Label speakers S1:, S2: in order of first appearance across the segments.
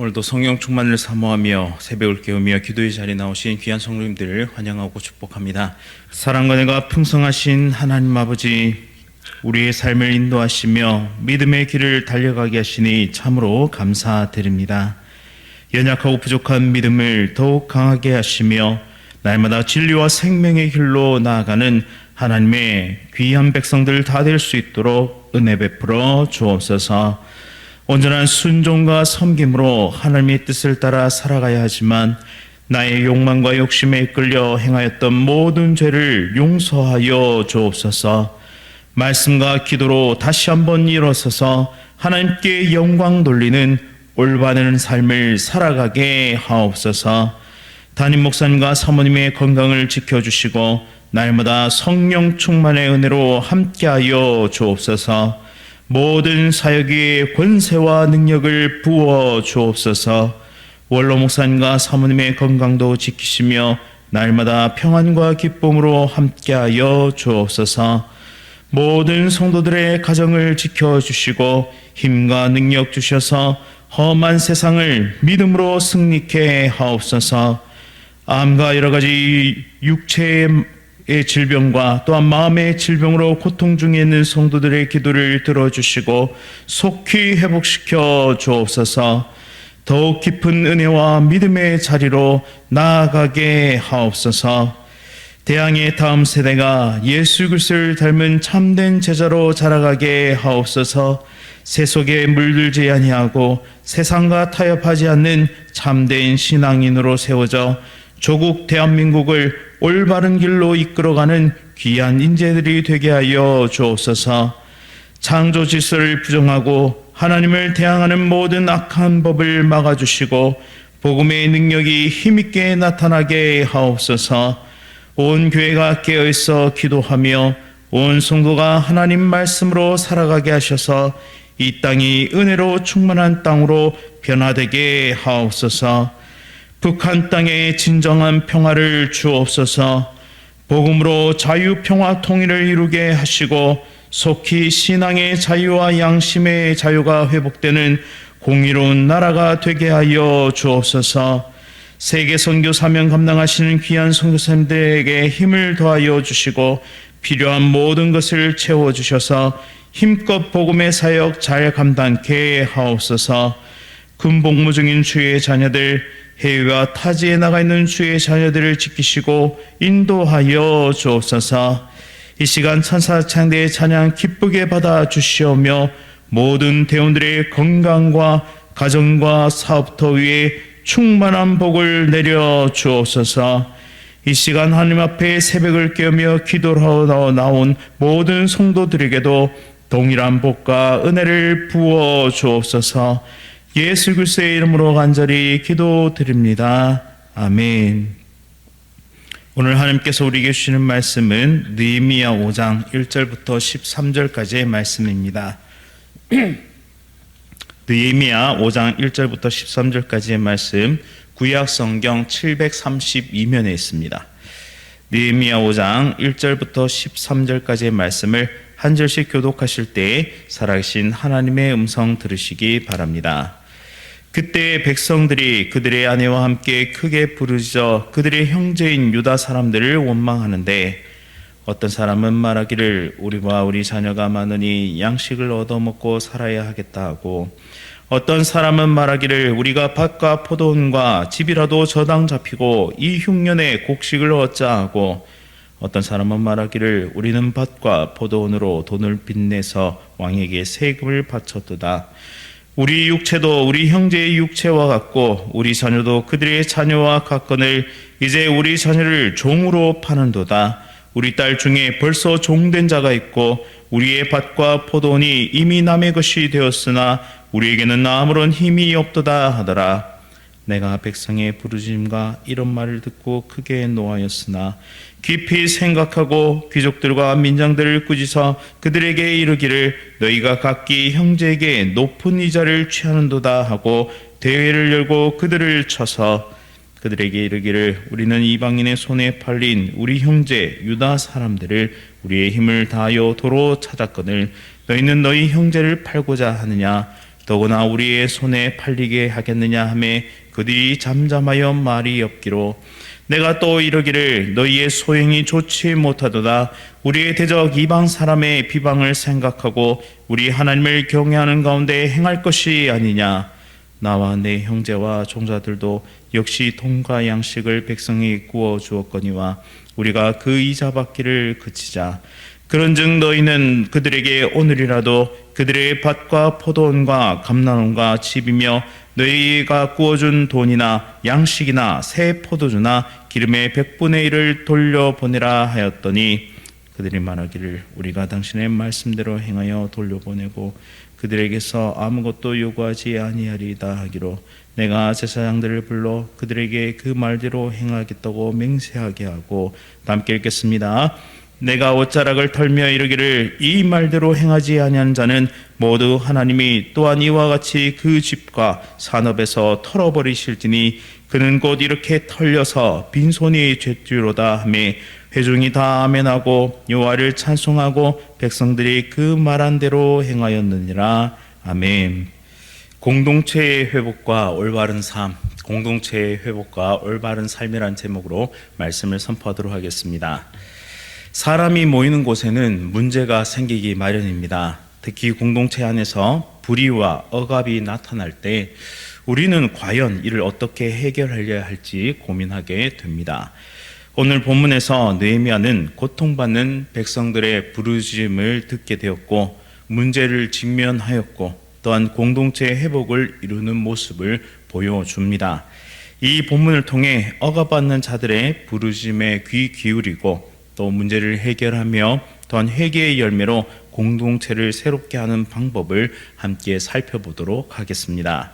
S1: 오늘도 성령 충만을 사모하며 새벽을 깨우며 기도의 자리에 나오신 귀한 성도님들을 환영하고 축복합니다. 사랑과 은혜가 풍성하신 하나님 아버지, 우리의 삶을 인도하시며 믿음의 길을 달려가게 하시니 참으로 감사드립니다. 연약하고 부족한 믿음을 더욱 강하게 하시며 날마다 진리와 생명의 길로 나아가는 하나님의 귀한 백성들 다 될 수 있도록 은혜 베풀어 주옵소서. 온전한 순종과 섬김으로 하나님의 뜻을 따라 살아가야 하지만 나의 욕망과 욕심에 이끌려 행하였던 모든 죄를 용서하여 주옵소서. 말씀과 기도로 다시 한번 일어서서 하나님께 영광 돌리는 올바른 삶을 살아가게 하옵소서. 담임 목사님과 사모님의 건강을 지켜주시고 날마다 성령 충만의 은혜로 함께하여 주옵소서. 모든 사역의 권세와 능력을 부어 주옵소서. 원로 목사님과 사모님의 건강도 지키시며 날마다 평안과 기쁨으로 함께하여 주옵소서. 모든 성도들의 가정을 지켜주시고 힘과 능력 주셔서 험한 세상을 믿음으로 승리케 하옵소서. 암과 여러 가지 육체의 질병과 또한 마음의 질병으로 고통 중에 있는 성도들의 기도를 들어주시고 속히 회복시켜 주옵소서. 더욱 깊은 은혜와 믿음의 자리로 나아가게 하옵소서. 대항의 다음 세대가 예수 그리스도를 닮은 참된 제자로 자라가게 하옵소서. 세속에 물들지 아니하고 세상과 타협하지 않는 참된 신앙인으로 세워져 조국 대한민국을 올바른 길로 이끌어가는 귀한 인재들이 되게 하여 주옵소서. 창조 질서를 부정하고 하나님을 대항하는 모든 악한 법을 막아주시고 복음의 능력이 힘있게 나타나게 하옵소서. 온 교회가 깨어있어 기도하며 온 성도가 하나님 말씀으로 살아가게 하셔서 이 땅이 은혜로 충만한 땅으로 변화되게 하옵소서. 북한 땅에 진정한 평화를 주옵소서. 복음으로 자유, 평화, 통일을 이루게 하시고 속히 신앙의 자유와 양심의 자유가 회복되는 공의로운 나라가 되게 하여 주옵소서. 세계 선교 사명 감당하시는 귀한 선교사님들에게 힘을 더하여 주시고 필요한 모든 것을 채워주셔서 힘껏 복음의 사역 잘 감당케 하옵소서. 군복무 중인 주의 자녀들, 해외와 타지에 나가 있는 주의 자녀들을 지키시고 인도하여 주옵소서. 이 시간 천사 창대의 찬양 기쁘게 받아 주시오며 모든 대원들의 건강과 가정과 사업터 위에 충만한 복을 내려 주옵소서. 이 시간 하나님 앞에 새벽을 깨우며 기도하러 나온 모든 성도들에게도 동일한 복과 은혜를 부어 주옵소서. 예수 그리스도의 이름으로 간절히 기도드립니다. 아멘. 오늘 하나님께서 우리에게 주시는 말씀은 느헤미야 5장 1절부터 13절까지의 말씀입니다. 느헤미야 5장 1절부터 13절까지의 말씀, 구약 성경 732면에 있습니다. 느헤미야 5장 1절부터 13절까지의 말씀을 한 절씩 교독하실 때 살아계신 하나님의 음성 들으시기 바랍니다. 그때 백성들이 그들의 아내와 함께 크게 부르짖어 그들의 형제인 유다 사람들을 원망하는데 어떤 사람은 말하기를 우리와 우리 자녀가 많으니 양식을 얻어먹고 살아야 하겠다 하고, 어떤 사람은 말하기를 우리가 밭과 포도원과 집이라도 저당 잡히고 이 흉년에 곡식을 얻자 하고, 어떤 사람은 말하기를 우리는 밭과 포도원으로 돈을 빚내서 왕에게 세금을 바쳤도다. 우리 육체도 우리 형제의 육체와 같고 우리 자녀도 그들의 자녀와 같거늘 이제 우리 자녀를 종으로 파는도다. 우리 딸 중에 벌써 종된 자가 있고 우리의 밭과 포도원이 이미 남의 것이 되었으나 우리에게는 아무런 힘이 없도다 하더라. 내가 백성의 부르짖음과 이런 말을 듣고 크게 노하였으나 깊이 생각하고 귀족들과 민장들을 꾸짖어 그들에게 이르기를 너희가 각기 형제에게 높은 이자를 취하는도다 하고 대회를 열고 그들을 쳐서 그들에게 이르기를 우리는 이방인의 손에 팔린 우리 형제 유다 사람들을 우리의 힘을 다하여 도로 찾았거늘 너희는 너희 형제를 팔고자 하느냐. 더구나 우리의 손에 팔리게 하겠느냐 하매 그들이 잠잠하여 말이 없기로 내가 또 이르기를 너희의 소행이 좋지 못하도다. 우리의 대적 이방 사람의 비방을 생각하고 우리 하나님을 경외하는 가운데 행할 것이 아니냐. 나와 내 형제와 종자들도 역시 돈과 양식을 백성이 구워 주었거니와 우리가 그 이자 받기를 그치자. 그런즉 너희는 그들에게 오늘이라도 그들의 밭과 포도원과 감람원과 집이며 너희가 구워준 돈이나 양식이나 새 포도주나 기름의 100분의 1을 돌려보내라 하였더니 그들이 말하기를 우리가 당신의 말씀대로 행하여 돌려보내고 그들에게서 아무것도 요구하지 아니하리이다 하기로 내가 제사장들을 불러 그들에게 그 말대로 행하겠다고 맹세하게 하고 함께 읽겠습니다. 내가 옷자락을 털며 이르기를 이 말대로 행하지 아니한 자는 모두 하나님이 또한 이와 같이 그 집과 산업에서 털어버리실지니 그는 곧 이렇게 털려서 빈손이 죄주로다 하며 회중이 다 아멘하고 여호와를 찬송하고 백성들이 그 말한 대로 행하였느니라. 아멘. 공동체의 회복과 올바른 삶, 공동체의 회복과 올바른 삶이란 제목으로 말씀을 선포하도록 하겠습니다. 사람이 모이는 곳에는 문제가 생기기 마련입니다. 특히 공동체 안에서 불의와 억압이 나타날 때 우리는 과연 이를 어떻게 해결하려야 할지 고민하게 됩니다. 오늘 본문에서 느헤미야는 고통받는 백성들의 부르짖음을 듣게 되었고 문제를 직면하였고 또한 공동체의 회복을 이루는 모습을 보여줍니다. 이 본문을 통해 억압받는 자들의 부르짖음에 귀 기울이고 또 문제를 해결하며 또한 회개의 열매로 공동체를 새롭게 하는 방법을 함께 살펴보도록 하겠습니다.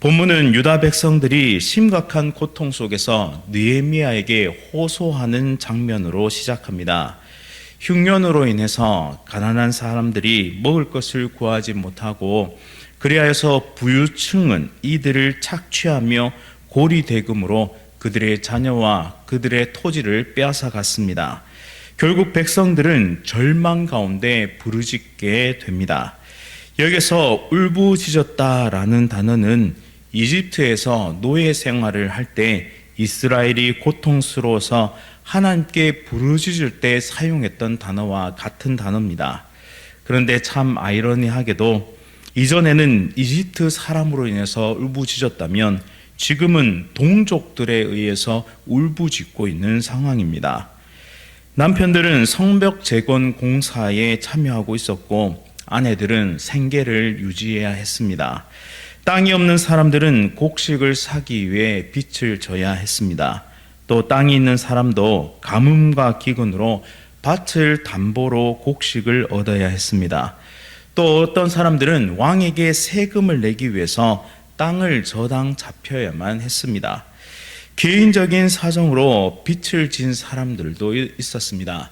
S1: 본문은 유다 백성들이 심각한 고통 속에서 느헤미야에게 호소하는 장면으로 시작합니다. 흉년으로 인해서 가난한 사람들이 먹을 것을 구하지 못하고 그리하여서 부유층은 이들을 착취하며 고리대금으로 그들의 자녀와 그들의 토지를 빼앗아 갔습니다. 결국 백성들은 절망 가운데 부르짖게 됩니다. 여기서 울부짖었다라는 단어는 이집트에서 노예 생활을 할 때 이스라엘이 고통스러워서 하나님께 부르짖을 때 사용했던 단어와 같은 단어입니다. 그런데 참 아이러니하게도 이전에는 이집트 사람으로 인해서 울부짖었다면 지금은 동족들에 의해서 울부짖고 있는 상황입니다. 남편들은 성벽 재건 공사에 참여하고 있었고 아내들은 생계를 유지해야 했습니다. 땅이 없는 사람들은 곡식을 사기 위해 빚을 져야 했습니다. 또 땅이 있는 사람도 가뭄과 기근으로 밭을 담보로 곡식을 얻어야 했습니다. 또 어떤 사람들은 왕에게 세금을 내기 위해서 땅을 저당 잡혀야만 했습니다. 개인적인 사정으로 빚을 진 사람들도 있었습니다.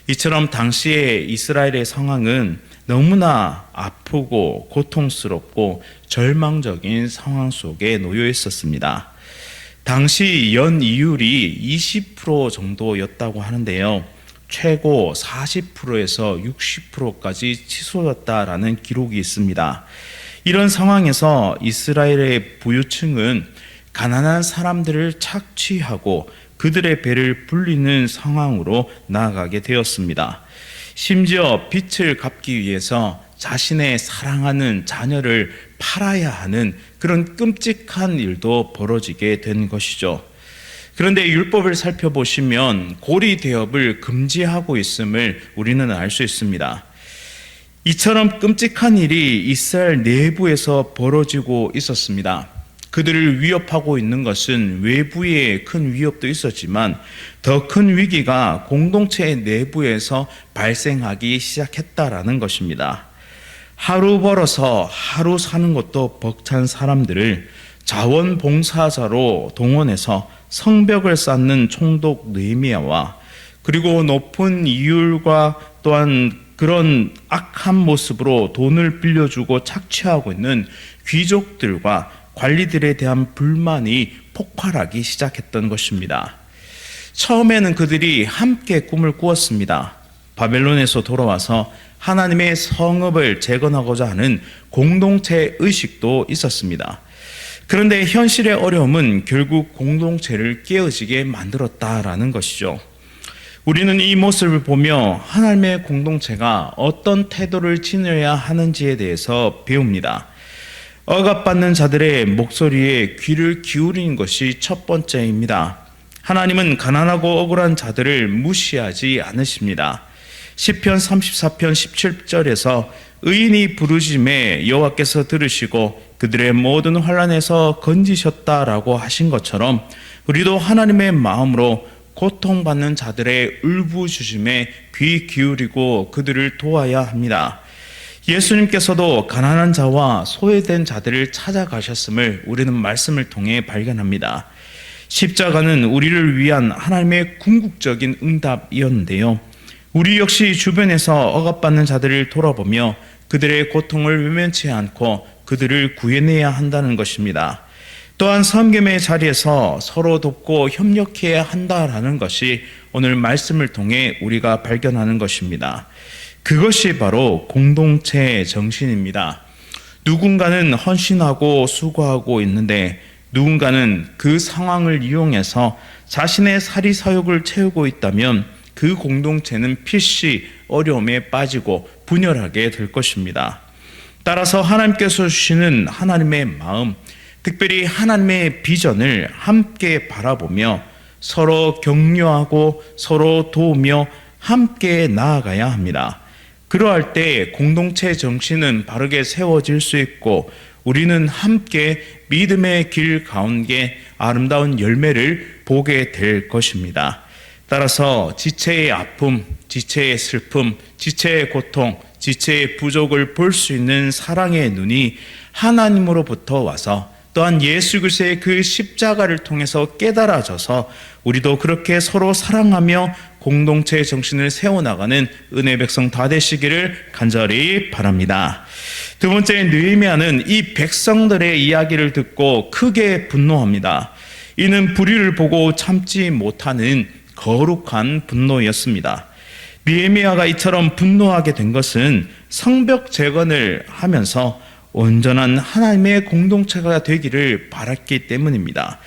S1: 이처럼 당시의 이스라엘의 상황은 너무나 아프고 고통스럽고 절망적인 상황 속에 놓여 있었습니다. 당시 연이율이 20% 정도였다고 하는데요. 최고 40%에서 60%까지 치솟았다라는 기록이 있습니다. 이런 상황에서 이스라엘의 부유층은 가난한 사람들을 착취하고 그들의 배를 불리는 상황으로 나아가게 되었습니다. 심지어 빚을 갚기 위해서 자신의 사랑하는 자녀를 팔아야 하는 그런 끔찍한 일도 벌어지게 된 것이죠. 그런데 율법을 살펴보시면 고리 대업을 금지하고 있음을 우리는 알 수 있습니다. 이처럼 끔찍한 일이 이스라엘 내부에서 벌어지고 있었습니다. 그들을 위협하고 있는 것은 외부의 큰 위협도 있었지만 더 큰 위기가 공동체 내부에서 발생하기 시작했다라는 것입니다. 하루 벌어서 하루 사는 것도 벅찬 사람들을 자원봉사자로 동원해서 성벽을 쌓는 총독 느헤미야와 그리고 높은 이율과 또한 그런 악한 모습으로 돈을 빌려주고 착취하고 있는 귀족들과 관리들에 대한 불만이 폭발하기 시작했던 것입니다. 처음에는 그들이 함께 꿈을 꾸었습니다. 바벨론에서 돌아와서 하나님의 성읍을 재건하고자 하는 공동체 의식도 있었습니다. 그런데 현실의 어려움은 결국 공동체를 깨어지게 만들었다라는 것이죠. 우리는 이 모습을 보며 하나님의 공동체가 어떤 태도를 지녀야 하는지에 대해서 배웁니다. 억압받는 자들의 목소리에 귀를 기울이는 것이 첫 번째입니다. 하나님은 가난하고 억울한 자들을 무시하지 않으십니다. 시편 34편 17절에서 의인이 부르심에 여호와께서 들으시고 그들의 모든 환난에서 건지셨다라고 하신 것처럼 우리도 하나님의 마음으로 고통받는 자들의 울부짖음에 귀 기울이고 그들을 도와야 합니다. 예수님께서도 가난한 자와 소외된 자들을 찾아가셨음을 우리는 말씀을 통해 발견합니다. 십자가는 우리를 위한 하나님의 궁극적인 응답이었는데요. 우리 역시 주변에서 억압받는 자들을 돌아보며 그들의 고통을 외면치 않고 그들을 구해내야 한다는 것입니다. 또한 섬김의 자리에서 서로 돕고 협력해야 한다라는 것이 오늘 말씀을 통해 우리가 발견하는 것입니다. 그것이 바로 공동체의 정신입니다. 누군가는 헌신하고 수고하고 있는데 누군가는 그 상황을 이용해서 자신의 사리사욕을 채우고 있다면 그 공동체는 필시 어려움에 빠지고 분열하게 될 것입니다. 따라서 하나님께서 주시는 하나님의 마음, 특별히 하나님의 비전을 함께 바라보며 서로 격려하고 서로 도우며 함께 나아가야 합니다. 그러할 때 공동체 정신은 바르게 세워질 수 있고 우리는 함께 믿음의 길 가운데 아름다운 열매를 보게 될 것입니다. 따라서 지체의 아픔, 지체의 슬픔, 지체의 고통, 지체의 부족을 볼 수 있는 사랑의 눈이 하나님으로부터 와서 또한 예수 그리스도의 그 십자가를 통해서 깨달아져서 우리도 그렇게 서로 사랑하며 공동체의 정신을 세워나가는 은혜 백성 다 되시기를 간절히 바랍니다. 두 번째, 느헤미야는 이 백성들의 이야기를 듣고 크게 분노합니다. 이는 불의를 보고 참지 못하는 거룩한 분노였습니다. 느헤미야가 이처럼 분노하게 된 것은 성벽 재건을 하면서 온전한 하나님의 공동체가 되기를 바랐기 때문입니다.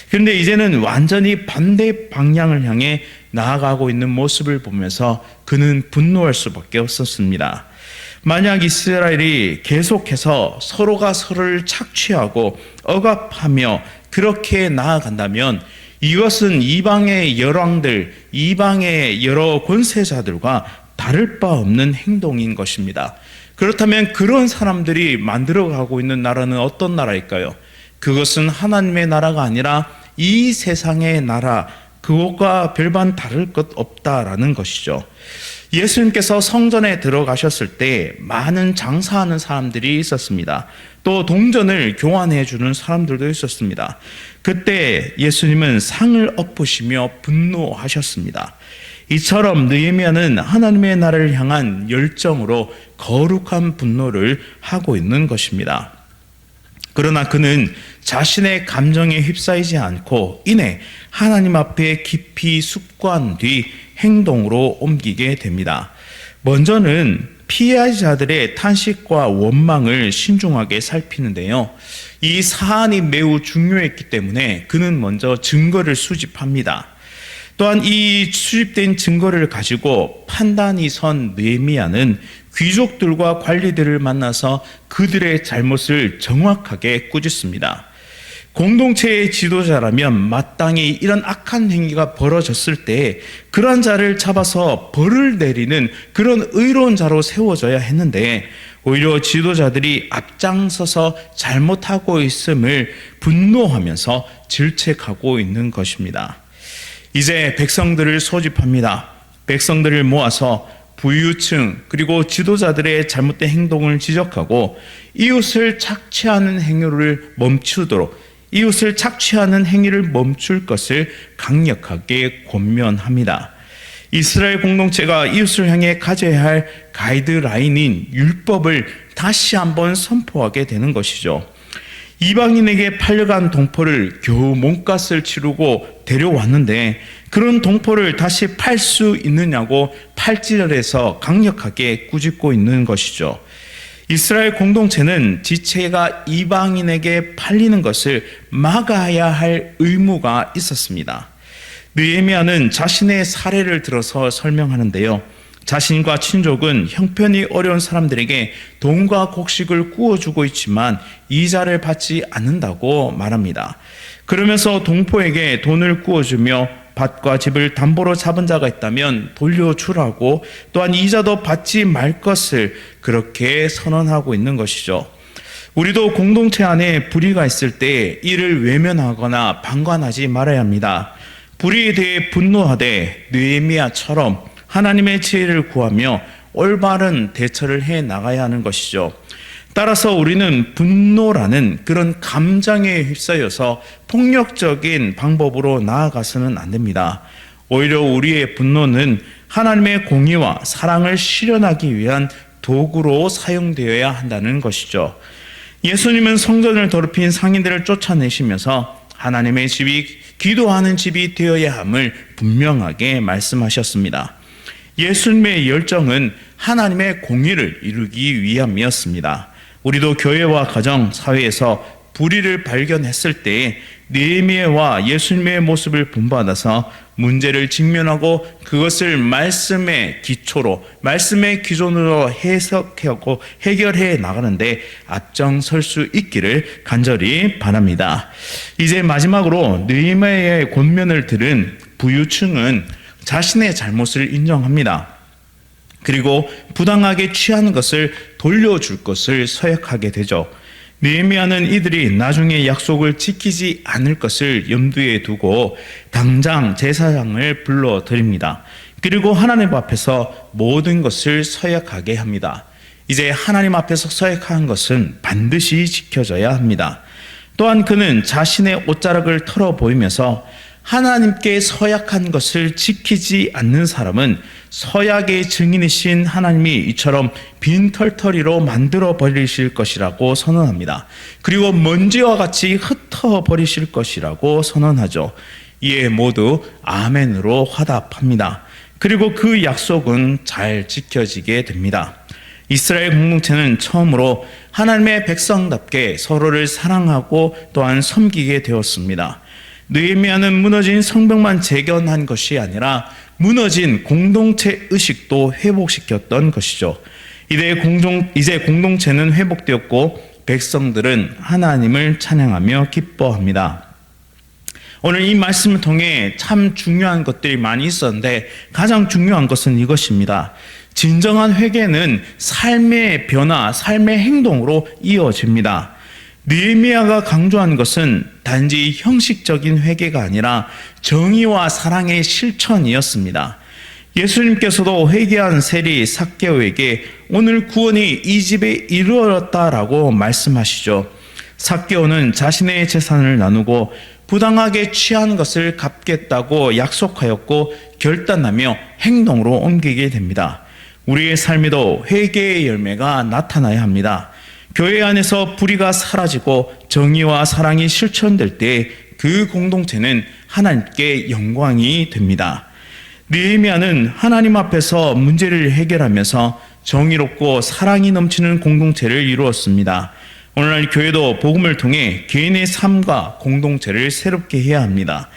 S1: 그런데 이제는 완전히 반대 방향을 향해 나아가고 있는 모습을 보면서 그는 분노할 수밖에 없었습니다. 만약 이스라엘이 계속해서 서로가 서로를 착취하고 억압하며 그렇게 나아간다면 이것은 이방의 열왕들, 이방의 여러 권세자들과 다를 바 없는 행동인 것입니다. 그렇다면 그런 사람들이 만들어가고 있는 나라는 어떤 나라일까요? 그것은 하나님의 나라가 아니라 이 세상의 나라, 그것과 별반 다를 것 없다라는 것이죠. 예수님께서 성전에 들어가셨을 때 많은 장사하는 사람들이 있었습니다. 또 동전을 교환해 주는 사람들도 있었습니다. 그때 예수님은 상을 엎으시며 분노하셨습니다. 이처럼 느헤미야는 하나님의 나라를 향한 열정으로 거룩한 분노를 하고 있는 것입니다. 그러나 그는 자신의 감정에 휩싸이지 않고 이내 하나님 앞에 깊이 숙고한 뒤 행동으로 옮기게 됩니다. 먼저는 피해자들의 탄식과 원망을 신중하게 살피는데요. 이 사안이 매우 중요했기 때문에 그는 먼저 증거를 수집합니다. 또한 이 수집된 증거를 가지고 판단이 선 느헤미야는 귀족들과 관리들을 만나서 그들의 잘못을 정확하게 꾸짖습니다. 공동체의 지도자라면 마땅히 이런 악한 행위가 벌어졌을 때 그러한 자를 잡아서 벌을 내리는 그런 의로운 자로 세워져야 했는데 오히려 지도자들이 앞장서서 잘못하고 있음을 분노하면서 질책하고 있는 것입니다. 이제 백성들을 소집합니다. 백성들을 모아서 부유층 그리고 지도자들의 잘못된 행동을 지적하고 이웃을 착취하는 행위를 멈추도록 이웃을 착취하는 행위를 멈출 것을 강력하게 권면합니다. 이스라엘 공동체가 이웃을 향해 가져야 할 가이드라인인 율법을 다시 한번 선포하게 되는 것이죠. 이방인에게 팔려간 동포를 겨우 몸값을 치르고 데려왔는데 그런 동포를 다시 팔 수 있느냐고 팔찌를해서 강력하게 꾸짖고 있는 것이죠. 이스라엘 공동체는 지체가 이방인에게 팔리는 것을 막아야 할 의무가 있었습니다. 느헤미야는 자신의 사례를 들어서 설명하는데요. 자신과 친족은 형편이 어려운 사람들에게 돈과 곡식을 구워주고 있지만 이자를 받지 않는다고 말합니다. 그러면서 동포에게 돈을 구워주며 밭과 집을 담보로 잡은 자가 있다면 돌려주라고, 또한 이자도 받지 말 것을 그렇게 선언하고 있는 것이죠. 우리도 공동체 안에 불의가 있을 때 이를 외면하거나 방관하지 말아야 합니다. 불의에 대해 분노하되 느헤미야처럼 하나님의 지혜를 구하며 올바른 대처를 해 나가야 하는 것이죠. 따라서 우리는 분노라는 그런 감정에 휩싸여서 폭력적인 방법으로 나아가서는 안 됩니다. 오히려 우리의 분노는 하나님의 공의와 사랑을 실현하기 위한 도구로 사용되어야 한다는 것이죠. 예수님은 성전을 더럽힌 상인들을 쫓아내시면서 하나님의 집이 기도하는 집이 되어야 함을 분명하게 말씀하셨습니다. 예수님의 열정은 하나님의 공의를 이루기 위함이었습니다. 우리도 교회와 가정, 사회에서 불의를 발견했을 때 느헤미야와 예수님의 모습을 본받아서 문제를 직면하고 그것을 말씀의 기초로, 말씀의 기존으로 해석하고 해결해 나가는데 앞장설 수 있기를 간절히 바랍니다. 이제 마지막으로 느헤미야의 권면을 들은 부유층은 자신의 잘못을 인정합니다. 그리고 부당하게 취한 것을 돌려줄 것을 서약하게 되죠. 느헤미야는 이들이 나중에 약속을 지키지 않을 것을 염두에 두고 당장 제사장을 불러드립니다. 그리고 하나님 앞에서 모든 것을 서약하게 합니다. 이제 하나님 앞에서 서약한 것은 반드시 지켜져야 합니다. 또한 그는 자신의 옷자락을 털어 보이면서 하나님께 서약한 것을 지키지 않는 사람은 서약의 증인이신 하나님이 이처럼 빈털터리로 만들어 버리실 것이라고 선언합니다. 그리고 먼지와 같이 흩어 버리실 것이라고 선언하죠. 이에 모두 아멘으로 화답합니다. 그리고 그 약속은 잘 지켜지게 됩니다. 이스라엘 공동체는 처음으로 하나님의 백성답게 서로를 사랑하고 또한 섬기게 되었습니다. 느헤미야는 무너진 성벽만 재건한 것이 아니라 무너진 공동체 의식도 회복시켰던 것이죠. 이제 공동체는 회복되었고 백성들은 하나님을 찬양하며 기뻐합니다. 오늘 이 말씀을 통해 참 중요한 것들이 많이 있었는데 가장 중요한 것은 이것입니다. 진정한 회개는 삶의 변화, 삶의 행동으로 이어집니다. 느헤미야가 강조한 것은 단지 형식적인 회개가 아니라 정의와 사랑의 실천이었습니다. 예수님께서도 회개한 세리 삭개오에게 오늘 구원이 이 집에 이르렀다라고 말씀하시죠. 삭개오는 자신의 재산을 나누고 부당하게 취한 것을 갚겠다고 약속하였고 결단하며 행동으로 옮기게 됩니다. 우리의 삶에도 회개의 열매가 나타나야 합니다. 교회 안에서 불의가 사라지고 정의와 사랑이 실천될 때 그 공동체는 하나님께 영광이 됩니다. 느헤미야는 하나님 앞에서 문제를 해결하면서 정의롭고 사랑이 넘치는 공동체를 이루었습니다. 오늘날 교회도 복음을 통해 개인의 삶과 공동체를 새롭게 해야 합니다.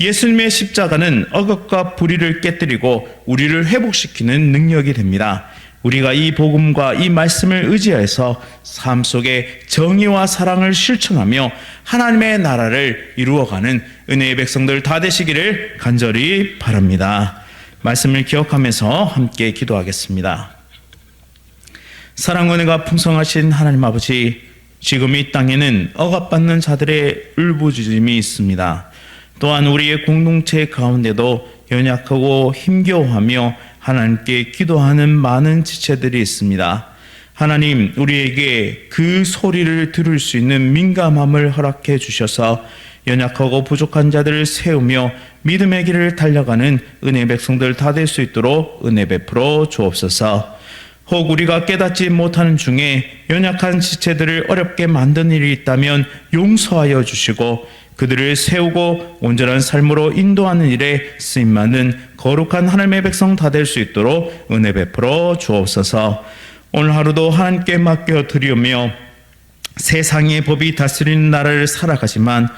S1: 예수님의 십자가는 억압과 불의를 깨뜨리고 우리를 회복시키는 능력이 됩니다. 우리가 이 복음과 이 말씀을 의지해서 삶 속에 정의와 사랑을 실천하며 하나님의 나라를 이루어가는 은혜의 백성들 다 되시기를 간절히 바랍니다. 말씀을 기억하면서 함께 기도하겠습니다. 사랑 은혜가 풍성하신 하나님 아버지, 지금 이 땅에는 억압받는 자들의 울부짖음이 있습니다. 또한 우리의 공동체 가운데도 연약하고 힘겨워하며 하나님께 기도하는 많은 지체들이 있습니다. 하나님, 우리에게 그 소리를 들을 수 있는 민감함을 허락해 주셔서 연약하고 부족한 자들을 세우며 믿음의 길을 달려가는 은혜 백성들 다 될 수 있도록 은혜 베풀어 주옵소서. 혹 우리가 깨닫지 못하는 중에 연약한 지체들을 어렵게 만든 일이 있다면 용서하여 주시고 그들을 세우고 온전한 삶으로 인도하는 일에 쓰임받는 거룩한 하나님의 백성 다 될 수 있도록 은혜 베풀어 주옵소서. 오늘 하루도 하나님께 맡겨 드리며 세상의 법이 다스리는 나라를 살아가지만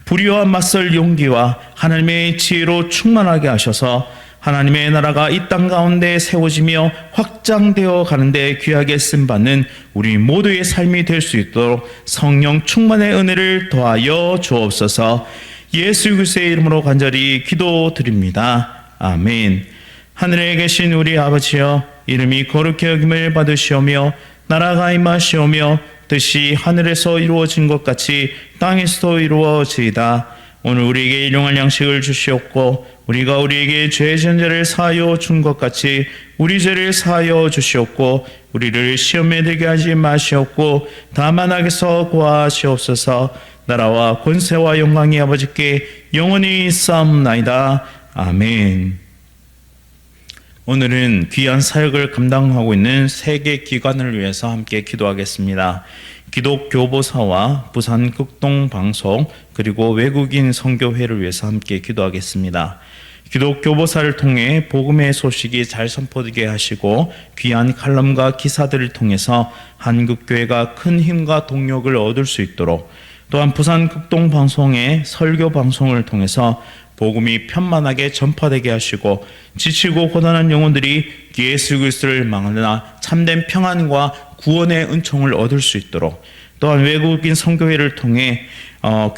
S1: 불의와 맞설 용기와 하나님의 지혜로 충만하게 하셔서 하나님의 나라가 이 땅 가운데 세워지며 확장되어 가는데 귀하게 쓰임받는 우리 모두의 삶이 될 수 있도록 성령 충만의 은혜를 더하여 주옵소서. 예수 그리스도의 이름으로 간절히 기도드립니다. 아멘. 하늘에 계신 우리 아버지여, 이름이 거룩히 여김을 받으시오며 나라가 임하시오며 뜻이 하늘에서 이루어진 것 같이 땅에서도 이루어지이다. 오늘 우리에게 일용할 양식을 주시옵고 우리가 우리에게 죄 지은 자를 사하여 준 것 같이 우리 죄를 사하여 주시옵고 우리를 시험에 들게 하지 마시옵고 다만 악에서 구하시옵소서. 나라와 권세와 영광이 아버지께 영원히 있사옵나이다. 아멘. 오늘은 귀한 사역을 감당하고 있는 세계 기관을 위해서 함께 기도하겠습니다. 기독교보사와 부산 극동방송 그리고 외국인 선교회를 위해서 함께 기도하겠습니다. 기독교보사를 통해 복음의 소식이 잘 선포되게 하시고 귀한 칼럼과 기사들을 통해서 한국교회가 큰 힘과 동력을 얻을 수 있도록, 또한 부산 극동방송의 설교방송을 통해서 복음이 편만하게 전파되게 하시고 지치고 고단한 영혼들이 예수 그리스도를 만나 참된 평안과 구원의 은총을 얻을 수 있도록, 또한 외국인 선교회를 통해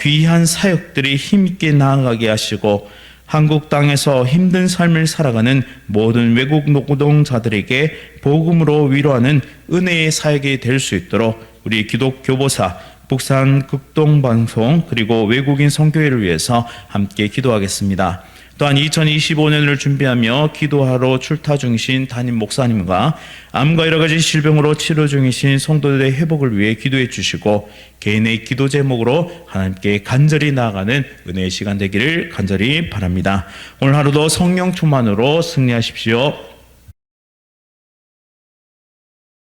S1: 귀한 사역들이 힘있게 나아가게 하시고 한국 땅에서 힘든 삶을 살아가는 모든 외국 노동자들에게 복음으로 위로하는 은혜의 사역이 될 수 있도록 우리 기독교보사, 북산 극동방송 그리고 외국인 선교회를 위해서 함께 기도하겠습니다. 또한 2025년을 준비하며 기도하러 출타 중이신 담임 목사님과 암과 여러 가지 질병으로 치료 중이신 성도들의 회복을 위해 기도해 주시고 개인의 기도 제목으로 하나님께 간절히 나아가는 은혜의 시간 되기를 간절히 바랍니다. 오늘 하루도 성령 충만으로 승리하십시오.